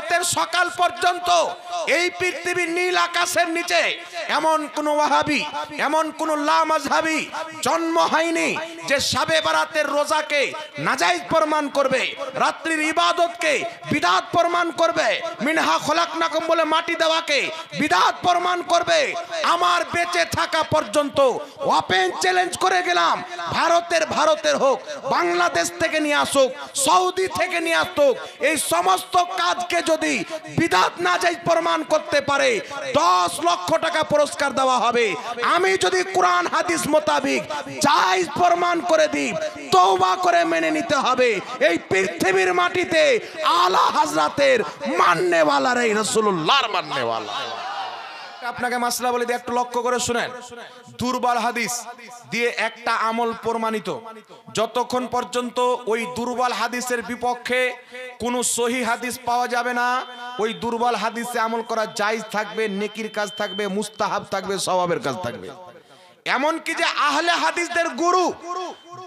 কিয়ামতের সকাল পর্যন্ত এই পৃথিবীর নীল আকাশের নিচে এমন কোন ওয়াহাবি, এমন কোন লামাযহাবী জন্ম হয়নি যে শবে বরাতের রোজাকে নাজায়েজ প্রমাণ করবে, রাত্রির ইবাদতকে বিদআত প্রমাণ করবে, মিনহা খলাকনাকুম বলে মাটি দেওয়াকে বিদআত প্রমাণ করবে। আমার বেঁচে থাকা পর্যন্ত ওপেন চ্যালেঞ্জ করে গেলাম, ভারতের হোক, বাংলাদেশ থেকে নিয়ে আসুক, সৌদি থেকে নিয়ে আসুক, এই সমস্ত কাজকে যদি বিদআত নাজায়েজ প্রমাণ করতে পারে 10 লক্ষ টাকা পুরস্কার দেওয়া হবে। আমি যদি কোরআন হাদিস মোতাবেক জায়েজ প্রমাণ করে দিই, তওবা করে মেনে নিতে হবে। এই পৃথিবীর মাটিতে আলা হযরতের মাননেওয়ালারাই রাসূলুল্লাহর মাননেওয়ালা। আপনাকে মাসলা বলে দিয়ে একটু লক্ষ্য করে শুনেন, দুর্বল হাদিস দিয়ে একটা আমল প্রমাণিত, যতক্ষণ পর্যন্ত ওই দুর্বল হাদিসের বিপক্ষে কোনো সহি হাদিস পাওয়া যাবে না, ওই দুর্বল হাদিসে আমল করা জায়েজ থাকবে, নেকির কাজ থাকবে, মুস্তাহাব থাকবে, সওয়াবের কাজ থাকবে। এমনকি যে আহলে হাদিসদের গুরু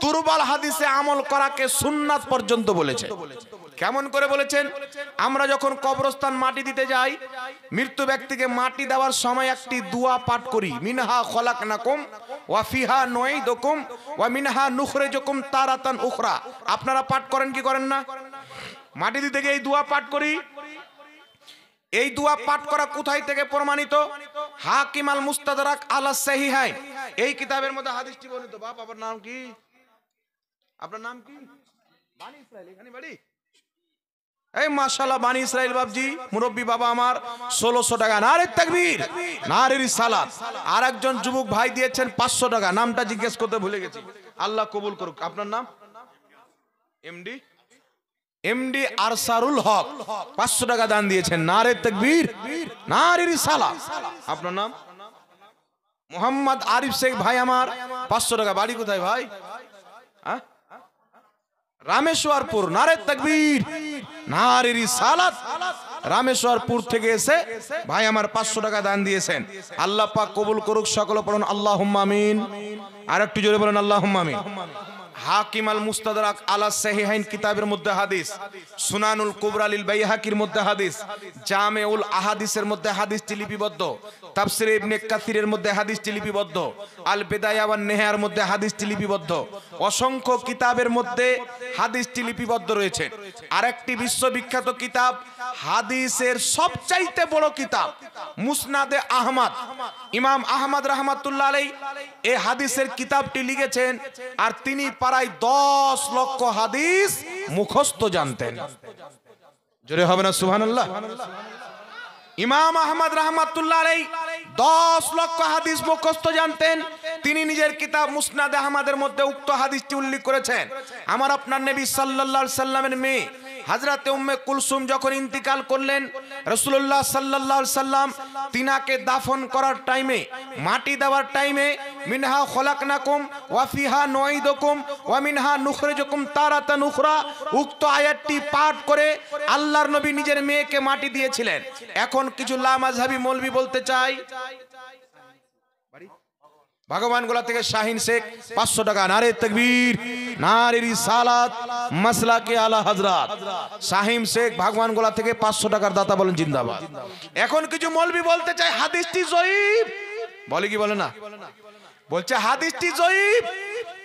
দুর্বল হাদিসে আমল করাকে সুন্নাত পর্যন্ত বলেছে। কেমন করে বলেছেন? আমরা যখন কবরস্থান মাটি দিতে যাই, মৃত্যু ব্যক্তিকে মাটি দেওয়ার সময় একটি দোয়া পাঠ করি, মিনহা খলাকনাকুম ওয়া ফিহা নুঈদুকুম ওয়া মিনহা নুখরিজুকুম তারাতান উখরা। আপনারা পাঠ করেন কি করেন না? মাটি দিতে গিয়ে এই দোয়া পাঠ করি। এই দোয়া পাঠ করা কোথায় থেকে প্রমাণিত? হাকিম আল মুস্তাদরাক আলা সাহিহাইন এই কিতাবের মধ্যে হাদিসটি বর্ণিত। বাপ আপনার নাম কি? আপনার নাম কি? বানি ইসরাইল, এখানে বাড়ি? এই মাশাআল্লাহ, বানি ইসরাইল বাবজি, মুরব্বী বাবা আমার, 1600 টাকা। নারে তাকবীর, নারে রিসালাত। আর একজন যুবক ভাই দিয়েছেন 500 টাকা, নামটা জিজ্ঞেস করতে ভুলে গেছি, আল্লাহ কবুল করুক। আপনার নাম? এমডি আরসারুল হক, 500 টাকা দান দিয়েছেন। নারে তাকবীর, নারে রিসালাত। আপনার নাম? মোহাম্মদ আরিফ শেখ ভাই আমার, 500 টাকা। বাড়ি কোথায় ভাই? হ্যাঁ, রামেশ্বরপুর। নারে তাকবীর, নারে রিসালাত। রামেশ্বরপুর থেকে এসে ভাই আমার 500 টাকা দান দিয়েছেন। আল্লাহ পাক কবুল করুক। সকলে পড়ুন আল্লাহুম্মা আমিন। আর একটু জোরে বলেন আল্লাহুম্মা আমিন। হাকিম আল মুস্তাদরাক আলা সাহিহাইন কিতাবের মধ্যে হাদিস, সুনানুল কুবরা লিল বাইহাকির মধ্যে হাদিস, জামেউল আহাদিসের মধ্যে হাদিসটি লিপিবদ্ধ, তাফসির ইবনে কাসিরের মধ্যে হাদিসটি লিপিবদ্ধ, আল বিদায়া ওয়ান নেহার মধ্যে হাদিসটি লিপিবদ্ধ, অসংখ্য কিতাবের মধ্যে হাদিসটি লিপিবদ্ধ রয়েছে। আরেকটি বিশ্ববিখ্যাত কিতাব, হাদিসের সবচাইতে বড় কিতাব মুসনাদে আহমদ, ইমাম আহমদ রাহমাতুল্লাহ আলাইহি এই হাদিসের কিতাবটি লিখেছেন। আর তিনি প্রায় 10 লক্ষ হাদিস মুখস্থ জানতেন। জোরে হবে না সুবহানাল্লাহ? ইমাম আহমদ রাহমাতুল্লাহ আলাইহি 10 লক্ষ হাদিস মুখস্থ জানতেন। তিনি নিজের কিতাব মুসনাদে আহমদের মধ্যে উক্ত হাদিসটি উল্লেখ করেছেন। আমার আপনার নবী সাল্লাল্লাহু আলাইহি সাল্লামের মেয়ে হযরতে উম্মে কুলসুম যখন ইন্তিকাল করলেন, রাসূলুল্লাহ সাল্লাল্লাহু আলাইহি সাল্লাম তিনাকে দাফন করার টাইমে, মাটি দেওয়ার টাইমে মিনহা খলাকনাকুম ওয়া ফিহা নুঈদুকুম ওয়া মিনহা নুখরিজুকুম তারাতান উখরা উক্ত আয়াতটি পাঠ করে আল্লাহর নবী নিজের মেয়েকে মাটি দিয়েছিলেন। এখন কিছু লামাযহাবী মৌলভী বলতে চাই, ভগবানগোলা থেকে শাহিন শেখ 500 টাকা। নারে তাকবীর, নারে রিসালাত, মাসলাকে আলা হযরত শাহিন শেখ ভগবানগোলা থেকে 500 টাকার দাতা, বলেন জিন্দাবাদ। এখন কিছু মৌলভী বলতে চায় হাদিসটি জয়ীফ, বলে কি বলে না? বলছে হাদিসটি জয়ীফ।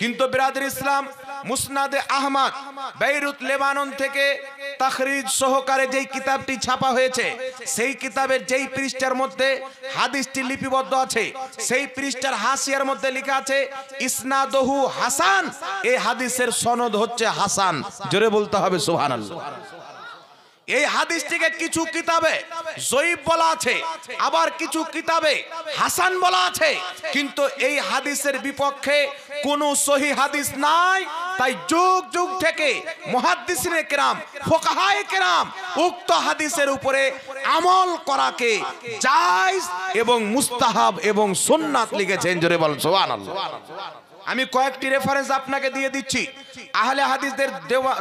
কিন্তু বিরাদর ইসলাম মুসনাদে আহমদ বেইরুত লেবানন থেকে তাখরিজ সহকারে যেই কিতাবটি ছাপা হয়েছে, সেই কিতাবের যেই পৃষ্ঠার মধ্যে হাদিসটি লিপিবদ্ধ আছে, সেই পৃষ্ঠার হাসিয়ার মধ্যে লেখা আছে ইসনাদহু হাসান। এই হাদিসের সনদ হচ্ছে হাসান। জোরে বলতে হবে সুবহানাল্লাহ। এই হাদিসটিকে কিছু কিতাবে জয়ীফ বলা আছে, আবার কিছু কিতাবে হাসান বলা আছে। কিন্তু এই হাদিসের বিপক্ষে কোনো সহিহ হাদিস নাই। তাই যুগ যুগ থেকে মুহাদ্দিসিনে কেরাম, ফুকাহায়ে কেরাম উক্ত হাদিসের উপরে আমল করাকে জায়েজ এবং মুস্তাহাব এবং সুন্নাত লিখেছেন। জোরে বল সুবহানাল্লাহ। আমি কয়েকটি রেফারেন্স আপনাকে দিয়ে দিচ্ছি। আহলে হাদিসদের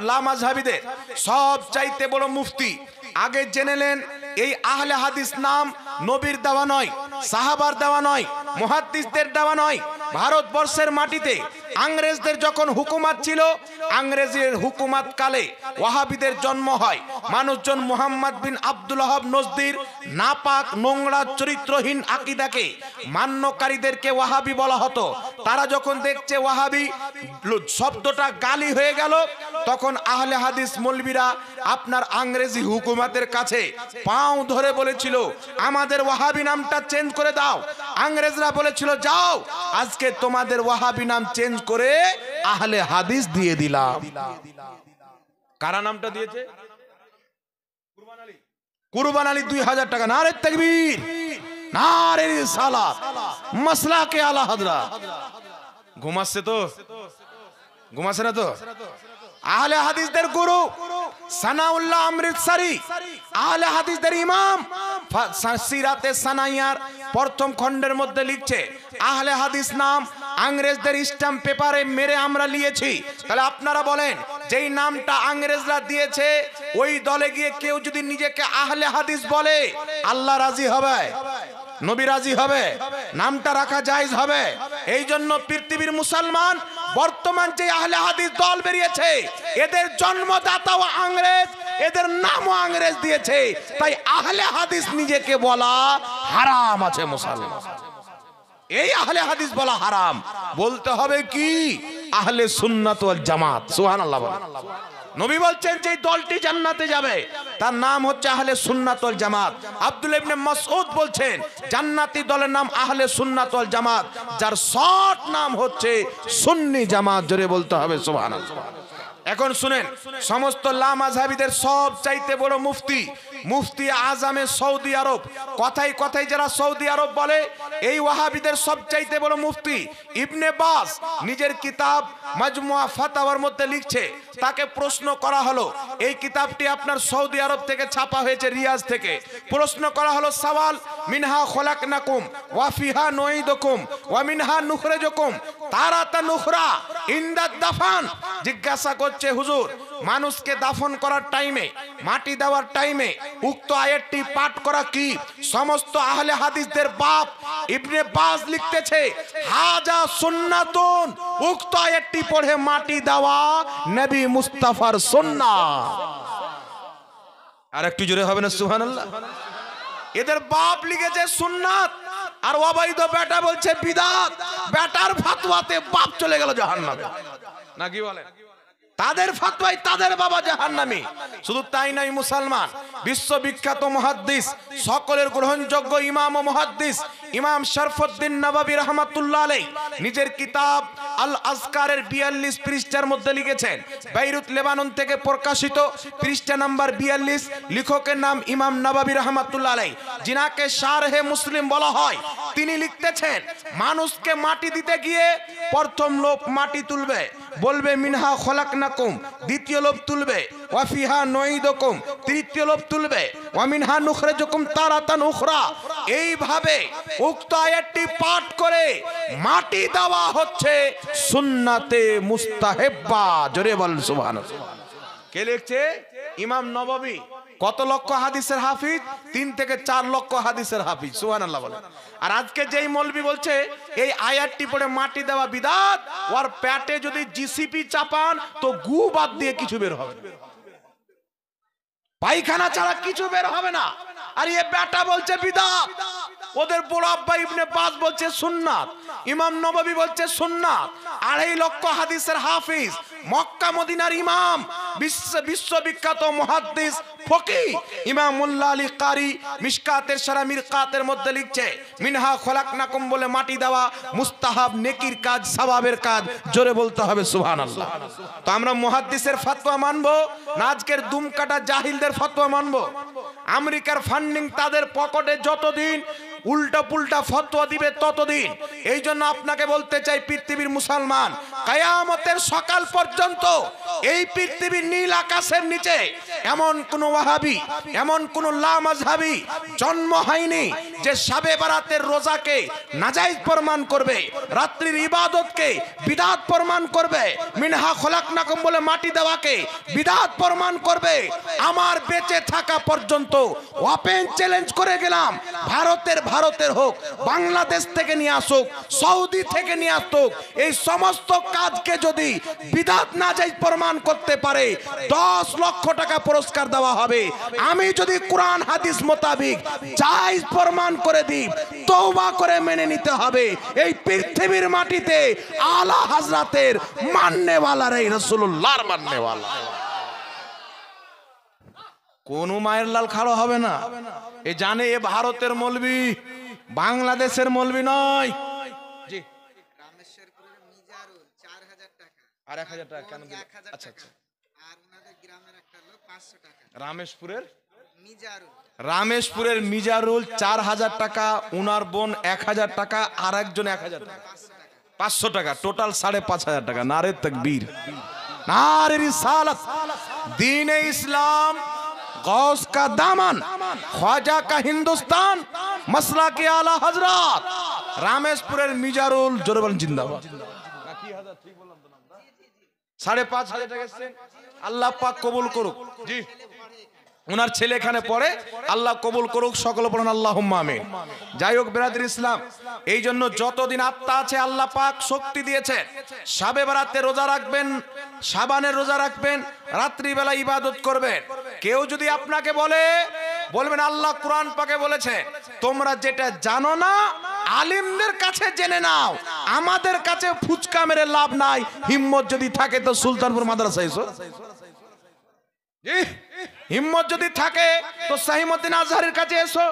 লামাযহাবীদের সবচাইতে বড় মুফতি, আগে জেনে নেন, এই আহলে হাদিস নাম নবীর দেওয়া নয়, সাহাবার দেওয়া নয়, মুহাদ্দিসদের দেওয়া নয়। ভারতবর্ষের মাটিতে ইংরেজদের যখন হুকুমত ছিল, ইংরেজের হুকুমত কালে ওয়াহাবিদের জন্ম হয়। মানুষজন মুহাম্মদ বিন আব্দুল ওয়াহাব নজদির নাপাক নোংরা চরিত্রহীন আকীদাকে মান্যকারীদেরকে ওয়াহাবি বলা হতো। তারা যখন দেখছে ওয়াহাবি শব্দটা গালি হয়ে গেল, তখন আহলে হাদিস মৌলবীরা আপনার ইংরেজি হুকুমতের কাছে পাও ধরে বলেছিল আমাদের ওয়াহাবি নামটা চেঞ্জ করে দাও। ইংরেজরা বলেছিল যাও আজকে তোমাদের ওয়াহাবি নাম চেঞ্জ করে আহলে হাদিস দিয়ে দিলাম। কারা নামটা দিয়েছে? কুরবান আলী 2000 টাকা। নারে তাকবীর, নারে রিসালাত, মাসলাকে আলা হযরত। ঘুমাচ্ছে তো? ঘুমাচ্ছে না তো? আহলে হাদিসদের গুরু সানাউল্লাহ অমৃতসরি, আহলে হাদিসদের ইমাম, সিরাতে সানাইয়ার প্রথম খণ্ডের মধ্যে লিখছে আহলে হাদিস নাম ইংরেজদের স্ট্যাম্প পেপারে মেরে আমরা নিয়েছি। তাহলে আপনারা বলেন যেই নামটা ইংরেজরা দিয়েছে ওই দলে গিয়ে কেউ যদি নিজেকে আহলে হাদিস বলে, আল্লাহ রাজি হবে? নবী রাজি হবে? নামটা রাখা জায়েজ হবে? এই জন্য পৃথিবীর মুসলমান বর্তমান যে আহলে হাদিস দল বেরিয়েছে এদের জন্মদাতাও ইংরেজ, এদের নামও ইংরেজ দিয়েছে। তাই আহলে হাদিস নিজেকে বলা হারাম আছে মুসলমান। এই আহলে হাদিস বলা হারাম। বলতে হবে কি? আহলে সুন্নাত ওয়াল জামাত। সুবহানাল্লাহ। নবী বলছেন যে দলটি জান্নাতে যাবে তার নাম হচ্ছে আহলে সুন্নাত ওয়াল জামাত। আব্দুল্লাহ ইবনে মাসউদ বলছেন জান্নাতি দলের নাম আহলে সুন্নাত ওয়াল জামাত, যার শর্ট নাম হচ্ছে সুন্নি জামাত। জোরে বলতে হবে সুবহানাল্লাহ। এখন শুনেন, সমস্ত লামাযহাবীদের সব চাইতে বড় মুফতি, মুফতি আজমে সৌদি আরব। কথাই কথাই যারা সৌদি আরব বলে, এই ওয়াহাবিদের সব চাইতে বড় মুফতি ইবনে বাস নিজের কিতাব মাজমুয়া ফাতাওয়ার মধ্যে লিখছে। তাকে প্রশ্ন করা হলো, এই কিতাবটি আপনার সৌদি আরব থেকে ছাপা হয়েছে, রিয়াজ থেকে। প্রশ্ন করা হলো সওয়াল, মিনহা খলাকনাকুম ওয়া ফিহা নুঈদুকুম ওয়া মিনহা নুখরিজুকুম তারাতান নুখরা ইনদাদ দাফান। জিজ্ঞাসা করছে হুজুর, মানুষকে দাফন করার টাইমে, মাটি দেওয়ার টাইমে উক্ত আয়াতটি পাঠ করা কি? সমস্ত আহলে হাদিসদের বাপ ইবনে বাজ লিখতেছে হাজা সুন্নাতুন, উক্ত আয়াতটি পড়ে মাটি দেওয়া নবী মুস্তাফার সুন্নাত। আর একটু জোরে হবে না সুবহানাল্লাহ? এদের বাপ লিখেছে সুন্নাত আর অবৈধ বেটা বলছে বিদআত। বেটার ফতোয়াতে বাপ চলে গেল জাহান্নামে, নাকি বলেন? তাদের ফতোয়ায় তাদের বাবা জাহান্নামী। শুধু তাই নয়, মুসলমান বিশ্ববিখ্যাত মুহাদ্দিস, সকলের গ্রহণযোগ্য ইমাম ও মুহাদ্দিস ইমাম শরফুদ্দিন নববী রাহমাতুল্লাহ আলাইহি নিজের কিতাব আল আজকারের 42 পৃষ্ঠার মধ্যে লিখেছেন, বেইরুত লেবানন থেকে প্রকাশিত, পৃষ্ঠা নাম্বার 42, লেখকের নাম ইমাম নববী রাহমাতুল্লাহ আলাইহি, যিনাকে শারহে মুসলিম বলা হয়। তিনি লিখতেছেন মানুষকে মাটি দিতে গিয়ে প্রথম লোক মাটি তুলবে, বলবে মিনহা খলাকনাকুম, দ্বিতীয় লোক তুলবে ওয়া ফিহা নুঈদুকুম, তৃতীয় লোক তুলবে ওয়া মিনহা নুখরিজুকুম তারাতান উখরা। এইভাবে উক্ত আয়াতটি পাঠ করে মাটি দেওয়া হচ্ছে সুন্নাতে মুস্তাহিব্বা। জোরে বলেন সুবহানাল্লাহ। কে লিখছে? ইমাম নববী। কত লক্ষ হাদিসের হাফিজ? 3 থেকে 4 লক্ষ হাদিসের হাফিজ। সুবহানাল্লাহ বলেন। আর আজকে যেই মৌলবী বলছে এই আয়াতটি পড়ে মাটি দেওয়া বিদআত, ওর পেটে যদি জিসিপি চাপান তো গু বাদ দিয়ে কিছু বের হবে না, পায়খানা ছাড়া কিছু বের হবে না। আর এই বেটা বলছে বিদআত, ওদের বড় আব্বা ইবনে বাজ বলছে সুন্নাত, ইমাম নববী বলছে সুন্নাত। 2.5 লক্ষ হাদিসের হাফিজ, মক্কা মদিনার ইমাম, বিশ্ববিখ্যাত মুহাদ্দিস ফকিহ ইমাম মুল্লা আলী কারি মিশকাতের সারা মিরকাতের মধ্যে লিখছে মিনহা খলাকনাকুম বলে মাটি দেওয়া মুস্তাহাব, নেকির কাজ, সওয়াবের কাজ। জোরে বলতে হবে সুবহানাল্লাহ। তো আমরা মুহাদ্দিসের ফতোয়া মানবো না আজকের দুমকাটা জাহিলদের ফতোয়া মানবো? আমেরিকার ফান্ডিং তাদের পকেটে যতদিন উল্টা পুল্টা ফতোয়া দিবে ততদিন। এই জন্য আপনাকে বলতে চাই, পৃথিবীর মুসলমান কিয়ামতের সকাল পর্যন্ত এই পৃথিবীর নীল আকাশের নিচে এমন কোন ওয়াহাবি, এমন কোন লামাযহাবী জন্ম হয়নি যে শাবে বারাতের রোজাকে নাজায়েজ প্রমাণ করবে, রাত্রির ইবাদতকে বিদআত প্রমাণ করবে, মিনহা খলাকনাকুম বলে মাটি দেওয়াকে বিদআত প্রমাণ করবে। আমার বেঁচে থাকা পর্যন্ত ওপেন চ্যালেঞ্জ করে গেলাম, ভারতের হোক, বাংলাদেশ থেকে নিয়ে আসুক, সৌদি থেকে নিয়ে আসুক, এই সমস্ত কাজকে যদি বিদআত নাজায়েজ প্রমাণ করতে পারে 10 লক্ষ টাকা পুরস্কার দেওয়া হবে। আমি যদি কোরআন হাদিস মোতাবেক জায়েজ প্রমাণ করে দিই, তওবা করে মেনে নিতে হবে। এই পৃথিবীর মাটিতে আলা হযরতের মাননেওয়ালারাই রাসূলুল্লাহর মাননেওয়ালা। কোন মায়ের লাল খাড়া হবে না। এ জানে এ ভারতের মৌলবি, বাংলাদেশের মৌলবি নয়। জি, রামেশ্বরপুরের মিজারুল 4000 টাকা আর 1000 টাকা কেন দিলেন? 1000 আচ্ছা টাকা। আর ওনাদের গ্রামের একটা লোক 500 টাকা। রামেশপুরের মিজারুল মিজারুল 4000 টাকা, উনার বোন 1000 টাকা, আর একজন 1000 টাকা, 500 টাকা, টোটাল 5500 টাকা। নারে তাকবীর, নারে রিসালাত। দীন ইসলাম, गौस का दामन, ख्वाजा का हिंदुस्तान, मसला के आला हजरत, रामेशपुरेर मिजारुल जोरबल जिंदाबाद। 5500 টাকা এসেছেন, আল্লাহ পাক কবুল করুক। জি, ওনার ছেলে এখানে পড়ে, আল্লাহ কবুল করুক, সকলে পড়ুন আল্লাহুম্মা আমিন। যাই হোক বিরাদর ইসলাম, এই জন্য যতদিন আত্মা আছে আল্লাহ পাক শক্তি দিয়েছে। শাবে বারাতে রোজা রাখবেন, শাবানের রোজা রাখবেন, রাত্রিবেলা ইবাদত করবেন। কেউ যদি আপনাকে বলবেন আল্লাহ কোরআন পাকে বলেছে, তোমরা যেটা জানো না আলিমদের কাছে জেনে নাও, আমাদের কাছে ফুচকা মেরে লাভ নাই। হিম্মত যদি থাকে তো সুলতানপুর মাদ্রাসা এসো। হিম্মত যদি থাকে তো সাহিমুদ্দিন আজহারের কাছে এসো,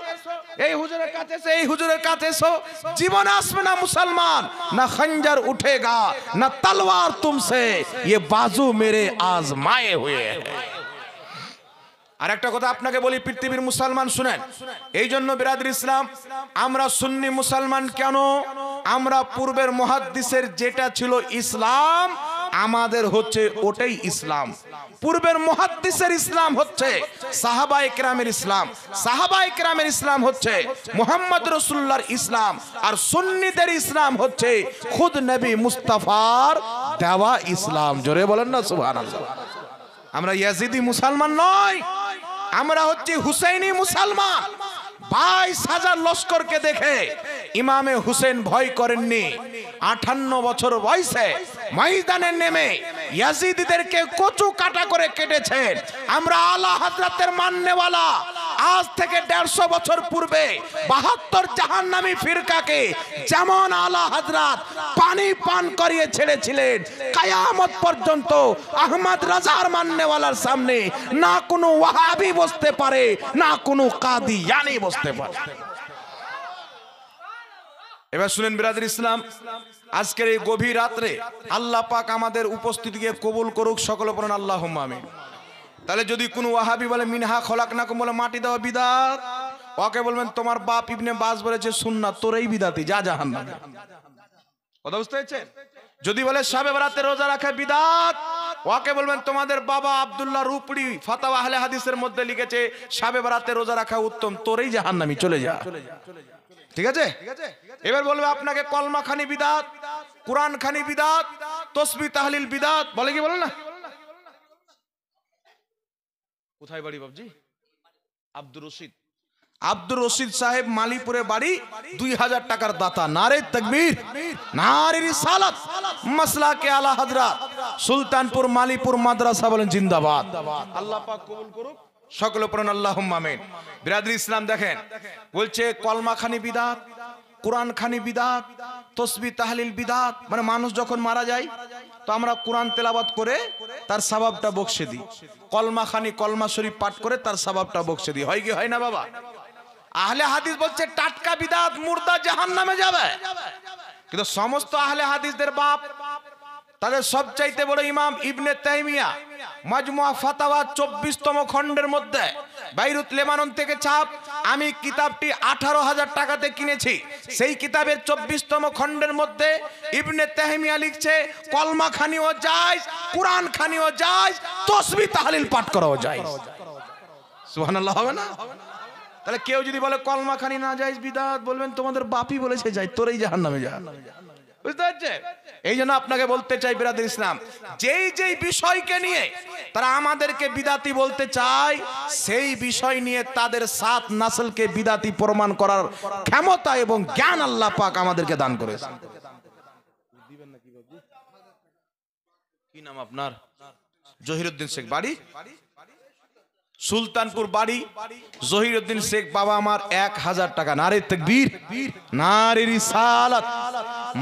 এই হুজুরের কাছে এসো, এই হুজুরের কাছে এসো। জীবনে আসবে না মুসলমান, না খঞ্জর উঠেগা, না তলওয়ার তুমসে, ये बाजू मेरे आजमाए हुए हैं। আর একটা কথা আপনাকে বলি, পৃথিবীর মুসলমান শুনেন, এই জন্য বিরাদর ইসলাম, আমরা সুন্নি মুসলমান কেন? আমরা পূর্বের মুহাদ্দিসের যেটা ছিল ইসলাম, আমাদের হচ্ছে ওটাই ইসলাম। পূর্বের মুহাদ্দিসের ইসলাম হচ্ছে সাহাবায়ে কেরামের ইসলাম, সাহাবায়ে কেরামের ইসলাম হচ্ছে মুহাম্মদ রাসূলুল্লাহর ইসলাম, আর সুন্নিদের ইসলাম হচ্ছে খুদ নবী মুস্তাফার দেওয়া ইসলাম। জোরে বলেন না সুবহানাল্লাহ। আমরা ইয়াজিদি মুসলমান নয়, আমরা হচ্ছে হুসাইনি মুসলমান। 22,000 লস্করকে দেখে ইমামে হুসেন ভয় করেননি। 58 বছর বয়সে ময়দানে নেমে ইয়াজিদিদেরকে কচু কাটা করে কেটেছেন। আমরা আলা হযরতের মাননেওয়ালা। আজ থেকে 150 বছর পূর্বে 72 জাহান্নামী ফিরকাকে যেমন আলা হযরত পানি পান করিয়ে ছেড়েছিলেন, কিয়ামত পর্যন্ত আহমদ রাজার মাননেওয়ালার সামনে না কোনো ওয়াহাবি বসতে পারে, না কোনো কাদিয়ানি বসতে পারে। এবার শুনেন বিরাদর ইসলাম, আজকের এই গভীর রাত্রে আল্লাহ পাক আমাদের উপস্থিতিকে কবুল করুক, সকলে পড়ুন আল্লাহুম্মা আমিন। তাহলে যদি কোনো ওয়াহাবি বলে মিনহা খলাকনাকুম বলে মাটি দেওয়া বিদআত, ওকে বলবেন তোমার বাপ ইবনে বাজ বলেছে সুন্নাত, তোরই বিদআতি, যা জাহান্নামে। কথা বুঝতে পেরেছেন? যদি বলে শাবে বারাতে রোজা রাখা বিদআত, ওকে বলবেন তোমাদের বাবা আব্দুল্লাহ রুপড়ি ফাতাওয়া আহলে হাদিসের মধ্যে লিখেছে শাবে বারাতে রোজা রাখা উত্তম, তোরই জাহান্নামী, চলে যা। ঠিক আছে? এবার বলবে আপনাকে কলমা খানি বিদআত, কোরআন খানি বিদআত, তাসবিহ তাহলিল বিদআত, বলে কি বলে না? কোথায় বাড়ি বাবজি? আব্দুর রশিদ সাহেব মালিপুরে বাড়ি, 2000 টাকার দাতা। নারে তাকবীর, নারে রিসালাত, মাসলাকে আলা হযরত, সুলতানপুর মালিপুর মাদ্রাসা বলেন জিন্দাবাদ। আল্লাহ পাক কবুল করুক, সকলে পড়ুন আল্লাহুম্মা আমিন। বিরাদর ইসলাম দেখেন, বলছে কলমা খানি বিদআত, কোরআন খানি বিদআত, তাসবিহ তাহলিল বিদআত। মানে মানুষ যখন মারা যায় তো আমরা কোরআন তেলাওয়াত করে তার সওয়াবটা বকশে দিই, কলমা খানি কলমা শরীফ পাঠ করে তার সওয়াবটা বকশে দিই। হয় কি হয় না বাবা? আহলে হাদিস বলছে টাটকা বিদআত, মুর্দা জাহান্নামে যাবে। কিন্তু সমস্ত আহলে হাদিসদের বাপ, তাদের সবচাইতে বড় ইমাম ইবনে তাইমিয়া মাজমুয়া ফাতাওয়া 24তম খণ্ডের মধ্যে বাইরুত লেবানন থেকে ছাপ, আমি কিতাবটি 18,000 টাকাতে কিনেছি। সেই কিতাবের 24তম খণ্ডের মধ্যে ইবনে তাইমিয়া লিখছে কলমা খানিও জায়েজ, কোরআন খানিও জায়েজ, তাসবিহ তাহলিল পাঠ করাও জায়েজ। সুবহানাল্লাহ হবে না? তাহলে কেউ যদি বলে কলমা খানি না জায়েজ বিদআত, বলবেন তোমাদের বাপই বলেছে যাই, তোরই জাহান্নামে যা। বুঝতে পারছে? এই জন্য আপনাকে বলতে চাই বিরাদর ইসলাম, যেই বিষয়কে নিয়ে তারা আমাদেরকে বিদাতি বলতে চায়, সেই বিষয় নিয়ে তাদের 7 নাসলকে বিদাতি প্রমাণ করার ক্ষমতা এবং জ্ঞান আল্লাহ পাক আমাদেরকে দান করেছেন। কি নাম আপনার? জহিরুদ্দিন শেখ, বাড়ি সুলতানপুর, বাড়ি জহিরুদ্দিন শেখ। বাবা আমার 1000 টাকা। নারে তাকবীর, নারে রিসালাত,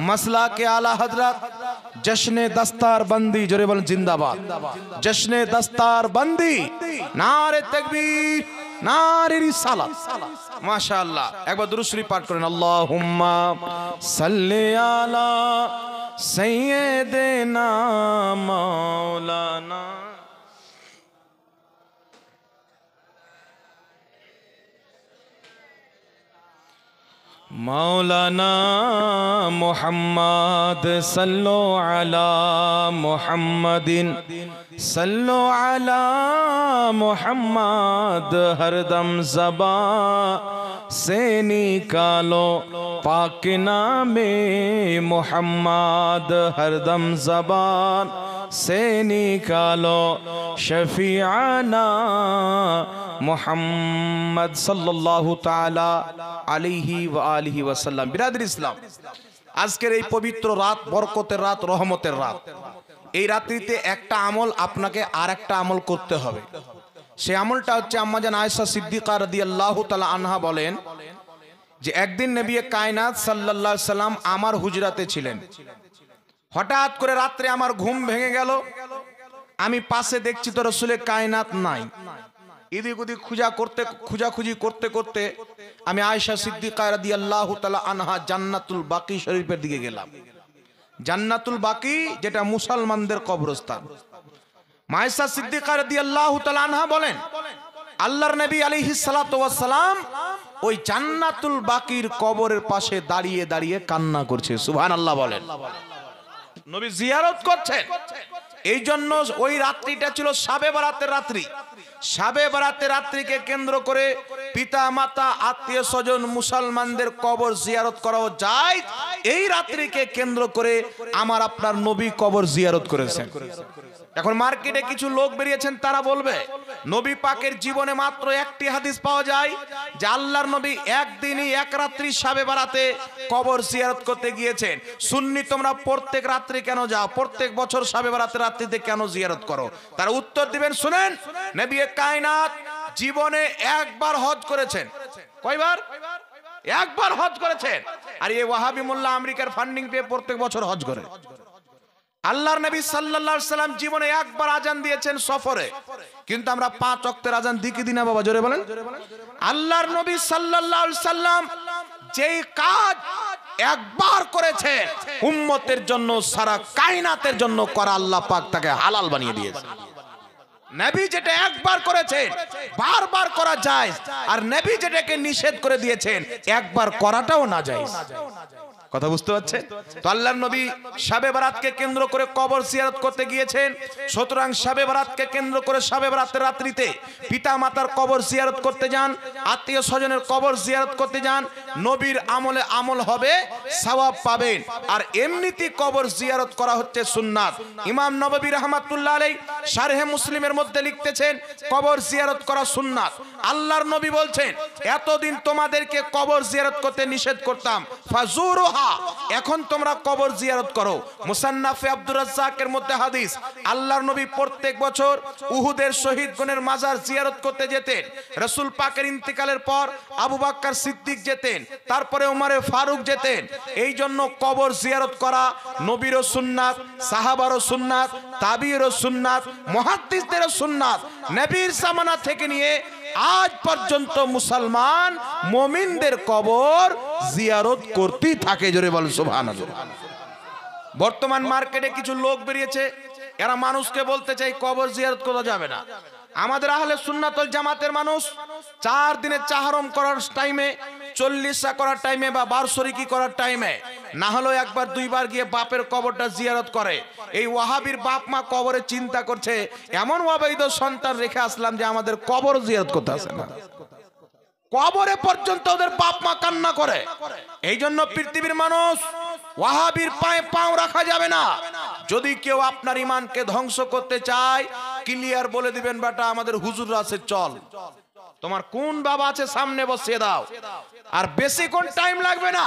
মাসলা কে আলা হযরত, জশ্নে দস্তার বন্দি, জোরে বলেন জিন্দাবাদ। জশ্নে দস্তার বন্দি, নারে তাকবীর, নারে রিসালাত। মাশাআল্লাহ। একবার দুরূদ শরীফ পাঠ করেন। আল্লাহুম্মা সাল্লি আলা সাইয়্যিদিনা মাওলানা मौलाना मोहम्मद सल्लो अला मोहम्मदिन सल्लो अला मोहम्मद, हरदम ज़बा से निकालो पाक नामे मोहम्मद, हरदम ज़बान से निकालो शफीआना मोहम्मद सल्लल्लाहु ताला अलैहि व आलिहि वसल्लम। बिरादर इस्लाम, আজকের এই পবিত্র রাত, বরকতের রাত, রহমতের রাত, এই রাত্রিতে একটা আমল আপনাকে আর একটা আমল করতে হবে। সেই আমলটা হচ্ছে আম্মাজান আয়েশা সিদ্দিকা রাদিয়াল্লাহু তাআলা আনহা বলেন যে একদিন নবী কায়নাত সাল্লাল্লাহু আলাইহি সাল্লাম আমার হুজরাতে ছিলেন। হঠাৎ করে রাত্রে আমার ঘুম ভেঙে গেল। আমি পাশে দেখছি তো রাসূলে কায়নাত নাই। এদিক ওদিক খুঁজাখুঁজি করতে করতে আমি আয়েশা সিদ্দিকা রাদিয়াল্লাহু তাআলা আনহা জান্নাতুল বাকি শরীফের দিকে গেলাম। জান্নাতুল বাকি যেটা মুসলমানদের কবরস্থান। আয়েশা সিদ্দিকা রাদিয়াল্লাহু তাআলা আনহা বলেন আল্লাহর নবী আলাইহিস সালাতু ওয়াস সালাম ওই জান্নাতুল বাকির কবরের পাশে দাঁড়িয়ে দাঁড়িয়ে কান্না করছে। সুবহানাল্লাহ বলেন। নবী জিয়ারত করছেন। এই জন্য ওই রাত্রিটা ছিল শাবে বারাতের রাত্রি। শাবে বারাতের রাত্রিকে কেন্দ্র করে পিতা মাতা আত্মীয় স্বজন মুসলমানদের কবর জিয়ারত করাও যায়। এই রাত্রিকে কেন্দ্র করে আমার আপনার নবী কবর জিয়ারত করেছেন। এখন মার্কেটে কিছু লোক বেরিয়েছেন, তারা বলবে নবী পাকের জীবনে মাত্র একটি হাদিস পাওয়া যায় যে আল্লাহর নবী একদিনই এক রাত্রি শাবে বারাতে কবর জিয়ারত করতে গিয়েছেন। সুন্নি তোমরা প্রত্যেক রাত্রি কেন যাও, প্রত্যেক বছর শাবে বারাতের রাত্রিতে কেন জিয়ারত করো? তারা উত্তর দিবেন, শুনেন, নবী কায়নাত জীবনে একবার হজ করেছেন। কয়বার? একবার হজ করেছেন। আর এই ওয়াহাবি মোল্লা আমেরিকার ফান্ডিং পেয়ে প্রত্যেক বছর হজ করে। আল্লাহর নবী সাল্লাল্লাহু আলাইহি সাল্লাম জীবনে একবার আজান দিয়েছেন সফরে, কিন্তু আমরা 5 ওয়াক্তের আজান দিই কি দিই না বাবা? জোরে বলেন। আল্লাহর নবী সাল্লাল্লাহু আলাইহি সাল্লাম যেই কাজ একবার করেছেন উম্মতের জন্য, সারা কায়নাতের জন্য করা আল্লাহ পাক তাকে হালাল বানিয়ে দিয়েছেন। নবী যেটা একবার করেছেন বারবার করা যায়, আর নবী যেটাকে নিষেধ করে দিয়েছেন একবার করাটাও না যায়। কথা বুঝতে পারছেন তো? আল্লাহর নবী শাবে বারাতকে কেন্দ্র করে কবর জিয়ারত করতে গিয়েছেন। সুতরাং শাবে বারাতকে কেন্দ্র করে শাবে বারাতের রাত্রিতে পিতা মাতার কবর জিয়ারত করতে যান, আত্মীয় স্বজনের কবর জিয়ারত করতে যান। নবীর আমলে আমল হবে, সওয়াব পাবেন। আর এমনিতেই কবর জিয়ারত করা হচ্ছে সুন্নাত। ইমাম নববী রাহমাতুল্লাহ আলাইহি শারহে মুসলিমের মধ্যে লিখতেছেন কবর জিয়ারত করা সুন্নাত। আল্লাহর নবী বলছেন এতদিন তোমাদেরকে কবর জিয়ারত করতে নিষেধ করতাম, ফাজুরুহা, এখন তোমরা কবর জিয়ারত করো। মুসান্নাফে আব্দুর রাজ্জাকের মধ্যে হাদিস, আল্লাহর নবী প্রত্যেক বছর উহুদের শহীদগণের মাজার জিয়ারত করতে যেতেন। রাসূল পাকের ইন্তেকালের পর আবু বকর সিদ্দিক যেতেন, তারপরে উমরে ফারুক যেতেন। এই জন্য কবর জিয়ারত করা নবীরও সুন্নাত, সাহাবারও সুন্নাত, তাবিঈরও সুন্নাত, মুহাদ্দিসদেরও সুন্নাত। নবীর জামানা থেকে নিয়ে আজ পর্যন্ত মুসলমান মুমিনদের কবর জিয়ারত করতেই থাকে। জোরে বলেন সুবহানাল্লাহ। বর্তমান মার্কেটে কিছু লোক বেরিয়েছে, এরা মানুষকে বলতে চাই কবর জিয়ারত করা যাবে না। আমাদের আহলে সুন্নাত ওয়াল জামাতের মানুষ 4 দিনের চাহরম করার টাইমে, 40 করার টাইমে বা বারশরীকি করার টাইমে না হলেও একবার দুইবার গিয়ে বাপের কবরটা জিয়ারত করে। এই ওয়াহাবির বাপ মা কবরে চিন্তা করছে এমন অবৈধ সন্তান রেখে আসলাম যে আমাদের কবর জিয়ারত করতে আসে না। কবরে পর্যন্ত ওদের বাপ মা কান্না করে। এই জন্য পৃথিবীর মানুষ ওয়াহাবির পায়ে পাও রাখা যাবে না। যদি কেউ আপনার ঈমানকে ধ্বংস করতে চায়, ক্লিয়ার বলে দিবেন বেটা আমাদের হুজুর আছে, চল, তোমার কোন বাবা আছে সামনে বসিয়ে দাও। আর বেশি কোন টাইম লাগবে না,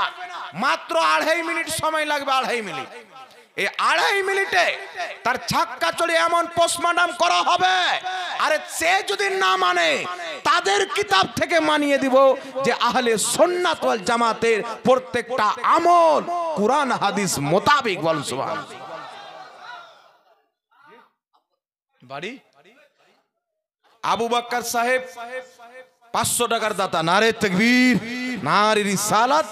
মাত্র 2.5 মিনিট সময় লাগবে। 2.5 মিনিট। এই 2.5 মিনিটে তার ছাক্কা চড়ে এমন পোস্টমর্টম করা হবে, আরে সে যদি না মানে তাদের কিতাব থেকে মানিয়ে দিব যে আহলে সুন্নাত ওয়াল জামাতের প্রত্যেকটা আমল কুরআন হাদিস মোতাবেক। বলুন সুবহানাল্লাহ। বাড়ি আবু বকর সাহেব 500 টাকার দাতা, নারে তাকবীর, নারে রিসালাত।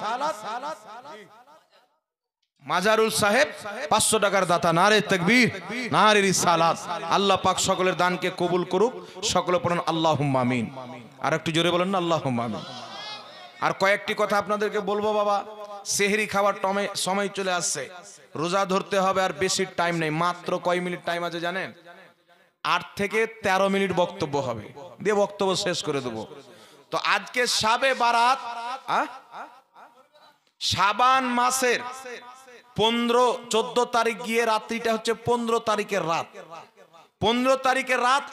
মাজারুল সাহেব 500 টাকার দাতা, নারে তাকবীর, নারে রিসালাত। আল্লাহ পাক সকলের দানকে কবুল করুক। সকলে পড়ুন আল্লাহুম্মা আমিন। আর একটু জোরে বলেন না আল্লাহুম্মা আমিন। আর কয়েকটি কথা আপনাদেরকে বলবো বাবা, সেহরি খাওয়ার সময় চলে আসছে, রোজা ধরতে হবে আর বেশি টাইম নেই, মাত্র কয় মিনিট টাইম আছে জানেন? 8 থেকে 13 মিনিট বক্তব্য হবে, দিয়ে বক্তব্য শেষ করে দেবো। তো আজকে শাবে বারাত, শাবান মাসের 14 তারিখ গিয়ে রাত্রিটা হচ্ছে 15 তারিখের রাত। 15 তারিখের রাত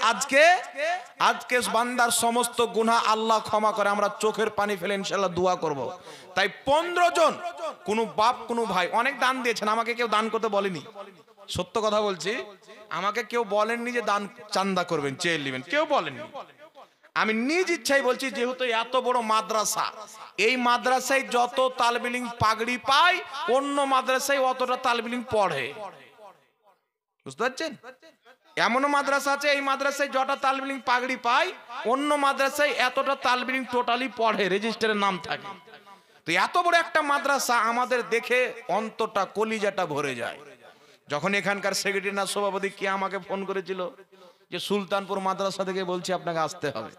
আজকে বান্দার সমস্ত গুনাহ আল্লাহ ক্ষমা করে। আমরা চোখের পানি ফেলে ইনশাআল্লাহ দোয়া করব। তাই 15 জন, কোন বাপ কোন ভাই, অনেক দান দিয়েছেন, আমাকে কেউ দান করতে বলেনি, সত্য কথা বলছি, আমাকে কেউ বলেননি যে দান চান্দা করবেন, চেয়ে নেবেন, কেউ বলেননি। আমি নিজ ইচ্ছাই বলছি, যেহেতু এত বড় মাদ্রাসা, এই মাদ্রাসায় যত তালেবে ইলম পাগড়ি পায় অন্য মাদ্রাসায় অতটা তালেবে ইলম পড়ে, বুঝতে পারছেন? এমনও মাদ্রাসা আছে এই মাদ্রাসায় যটা তালেবে ইলম পাগড়ি পায় অন্য মাদ্রাসায় এতটা তালেবে ইলম টোটালি পড়ে, রেজিস্টারে নাম থাকে। তো এত বড় একটা মাদ্রাসা আমাদের দেখে অন্তরটা কলিজাটা ভরে যায়। যখন এখানকার সেক্রেটারি না সভাপতি কে আমাকে ফোন করেছিল যে সুলতানপুর মাদ্রাসা থেকে বলছি আপনাকে আসতে হবে,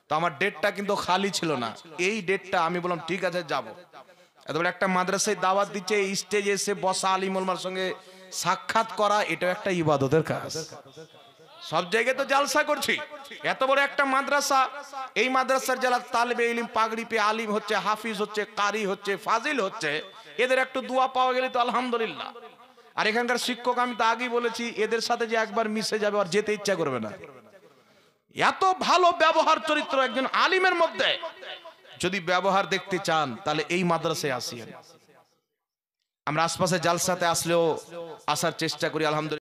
তো আমার ডেটটা কিন্তু খালি ছিল না, এই ডেটটা আমি বললাম ঠিক আছে যাব। এত বড় একটা মাদ্রাসায় দাওয়াত দিচ্ছে, এই স্টেজে এসে বসা আলিম ওলামার সঙ্গে সাক্ষাৎ করা, এটাও একটা ইবাদতের কাজ। সব জায়গায় তো জালসা করছি, এত বড় একটা মাদ্রাসা, এই মাদ্রাসার যারা তালেবে ইলম পাগড়ি পেয়ে আলিম হচ্ছে, হাফিজ হচ্ছে, কারি হচ্ছে, ফাজিল হচ্ছে, এদের একটু দোয়া পাওয়া গেলে তো আলহামদুলিল্লাহ। আর এখানকার শিক্ষক, আমি তো আগেই বলেছি, এদের সাথে যে একবার মিশে যাবে আর যেতে ইচ্ছা করবে না। এত ভালো ব্যবহার চরিত্র একজন আলিমের মধ্যে, যদি ব্যবহার দেখতে চান তাহলে এই মাদ্রাসায় আসিয়েন। আমরা আশপাশে জালসাতে আসলেও আসার চেষ্টা করি, আলহামদুলিল্লাহ।